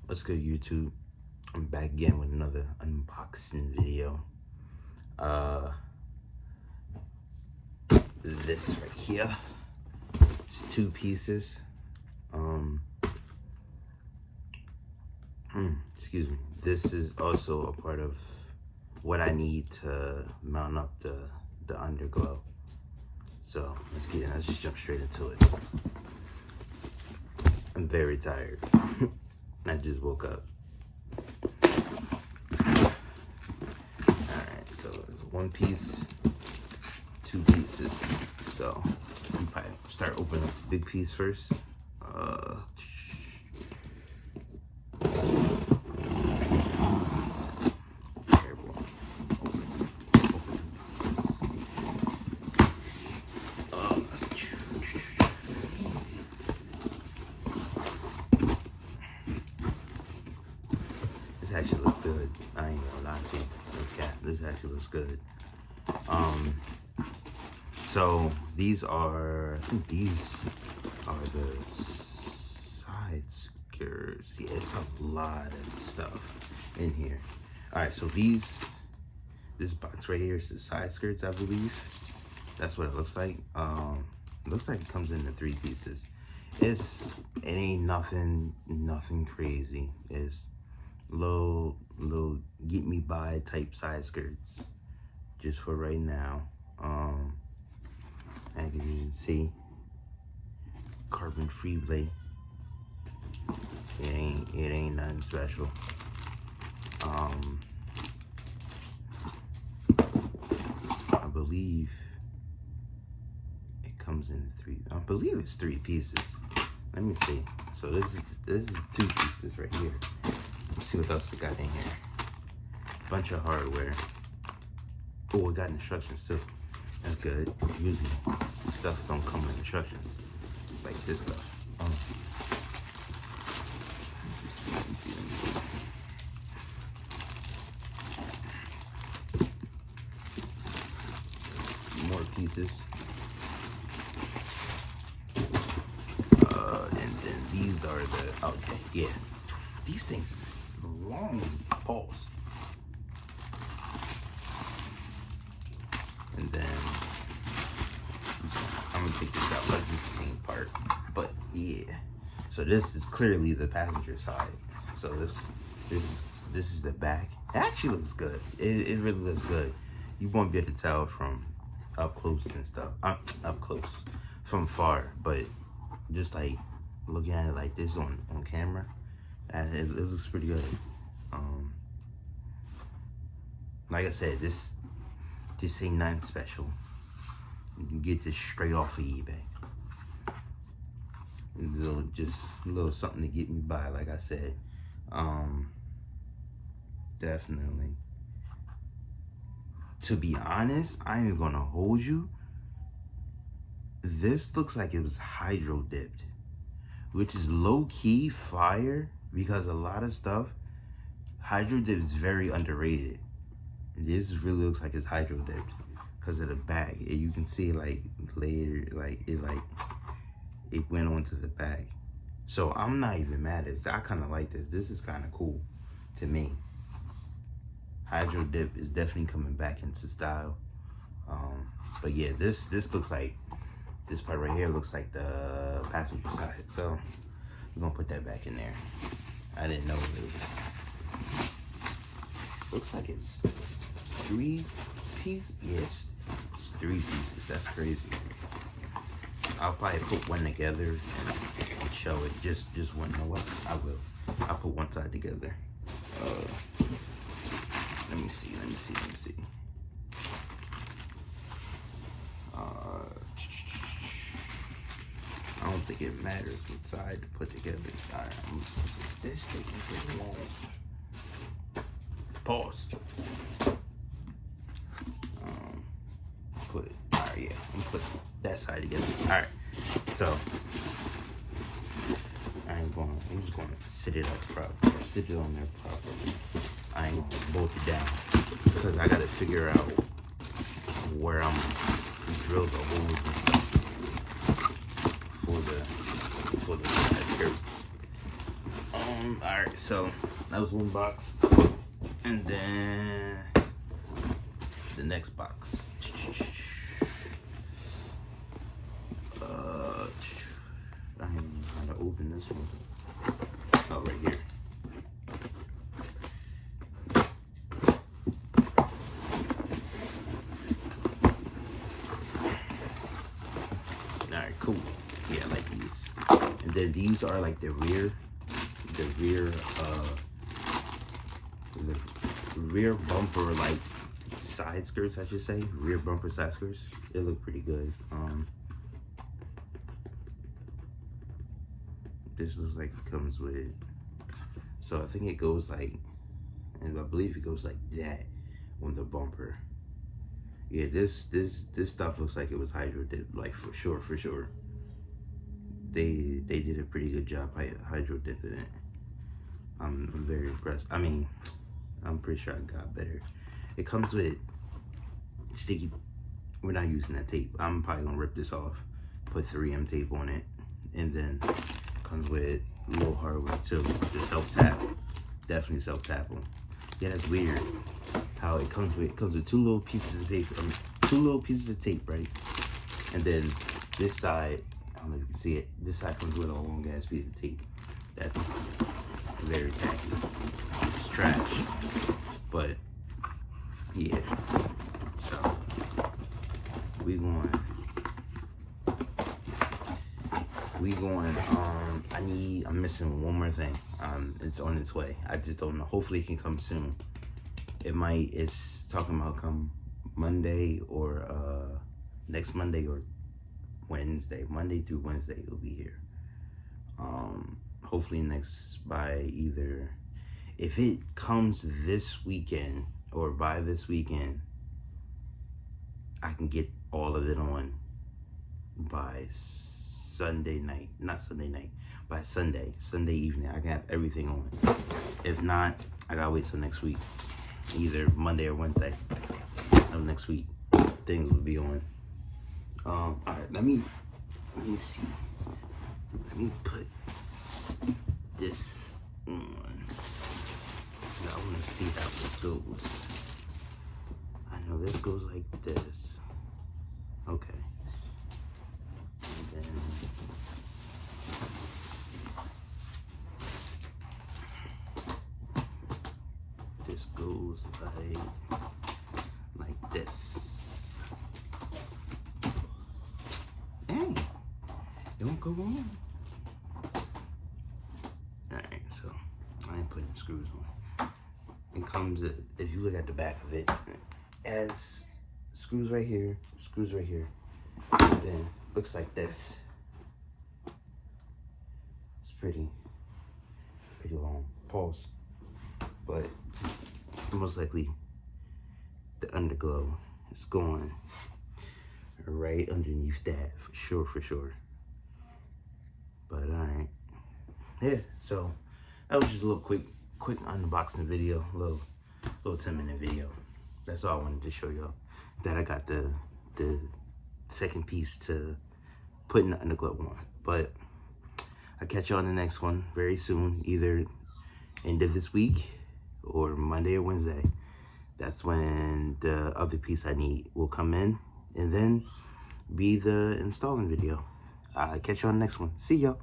What's good, YouTube? I'm back again with another unboxing video. This right here, it's 2 pieces. Excuse me. This is also a part of what I need to mount up the underglow. So let's just jump straight into it. I'm very tired. I just woke up. Alright, so it's 1 piece, 2 pieces. So I'm probably start opening up the big piece first. This actually looks good. I ain't gonna lie to you. Okay, this actually looks good. So these are, I think these are the side skirts. Yeah, it's a lot of stuff in here. All right, so this box right here is the side skirts, I believe. That's what it looks like. It looks like it comes into 3 pieces. It ain't nothing crazy. It's little get me by type side skirts just for right now. As you can see, carbon free blade. It ain't nothing special. I believe it comes in 3. I believe it's 3 pieces. Let me see. So this is 2 pieces right here. Let's see what else we got in here. Bunch of hardware. Oh, we got instructions too. That's good. Usually stuff don't come with instructions like this stuff. Let me see. More pieces. And then these are the, okay, yeah. These things is long pause. And then I'm gonna take this out. That's just the same part. But yeah. So this is clearly the passenger side. So this is the back. It actually looks good. It really looks good. You won't be able to tell from up close and stuff. Up close from far, but just like looking at it like this on camera, it looks pretty good. Like I said, this ain't nothing special. You can get this straight off of eBay. A little something to get me by, like I said. Definitely. To be honest, I ain't gonna hold you. This looks like it was hydro dipped, which is low key fire because a lot of stuff, hydro dip is very underrated. This really looks like it's hydro dipped because of the back. You can see like later, it went onto the back. So I'm not even mad at this. I kind of like this. This is kind of cool to me. Hydro dip is definitely coming back into style. But yeah, this looks like, this part right here looks like the passenger side. So we're gonna put that back in there. I didn't know it was, looks like it's 3 pieces. Yes, it's 3 pieces. That's crazy. I'll probably put one together and show it. Just one. No, what? I will. I'll put one side together. Let me see. I don't think it matters what side to put together. All right, this thing is pretty long. Pause. All right, yeah, I'm putting that side together. All right, so I'm just going to sit it up properly. Sit it on there properly. I ain't going to bolt it down because I got to figure out where I'm going to drill the holes and stuff. one of the skirts. Alright, so that was one box. And then the next box. I don't know how to open this one. Oh, right here. Alright, cool. Yeah, I like these. And then these are like the rear bumper, like side skirts, I should say. Rear bumper side skirts. They look pretty good. This looks like it comes with, so I think it goes like, and I believe it goes like that on the bumper. Yeah, this stuff looks like it was hydro dipped, like for sure. They did a pretty good job hydro dipping it. I'm very impressed. I mean, I'm pretty sure I got better. It comes with sticky. We're not using that tape. I'm probably gonna rip this off, put 3M tape on it, and then comes with a little hardware too. Just self tap. Definitely self tap them. Yeah, that's weird. How it comes with two little pieces of paper. Two little pieces of tape, right? And then this side, I don't know if you can see it. This side comes with a long ass piece of tape. That's very tacky. It's trash. But yeah. So I'm missing one more thing. It's on its way. I just don't know. Hopefully it can come soon. It's talking about come Monday or next Monday or Wednesday. Monday through Wednesday it'll be here. Hopefully by either, if it comes this weekend or by this weekend, I can get all of it on by Sunday night. Not Sunday night, by Sunday evening. I can have everything on. If not, I gotta wait till next week. Either Monday or Wednesday of next week, things will be on. Alright, let me see. Let me put this on. I want to see how this goes. I know this goes like this. Okay. And then this goes like this. Dang, it won't go on. Alright, so I ain't putting screws on. It comes, if you look at the back of it, as screws right here, and then looks like this. It's pretty long. Pause. But most likely the underglow is going right underneath that for sure. But alright. Yeah, so that was just a little quick unboxing video, little 10-minute video. That's all I wanted to show y'all. That I got the second piece to put in the underglow on. But I'll catch y'all in the next one very soon, either end of this week or Monday or Wednesday. That's when the other piece I need will come in, and then be the installing video. I'll catch y'all in the next one. See y'all.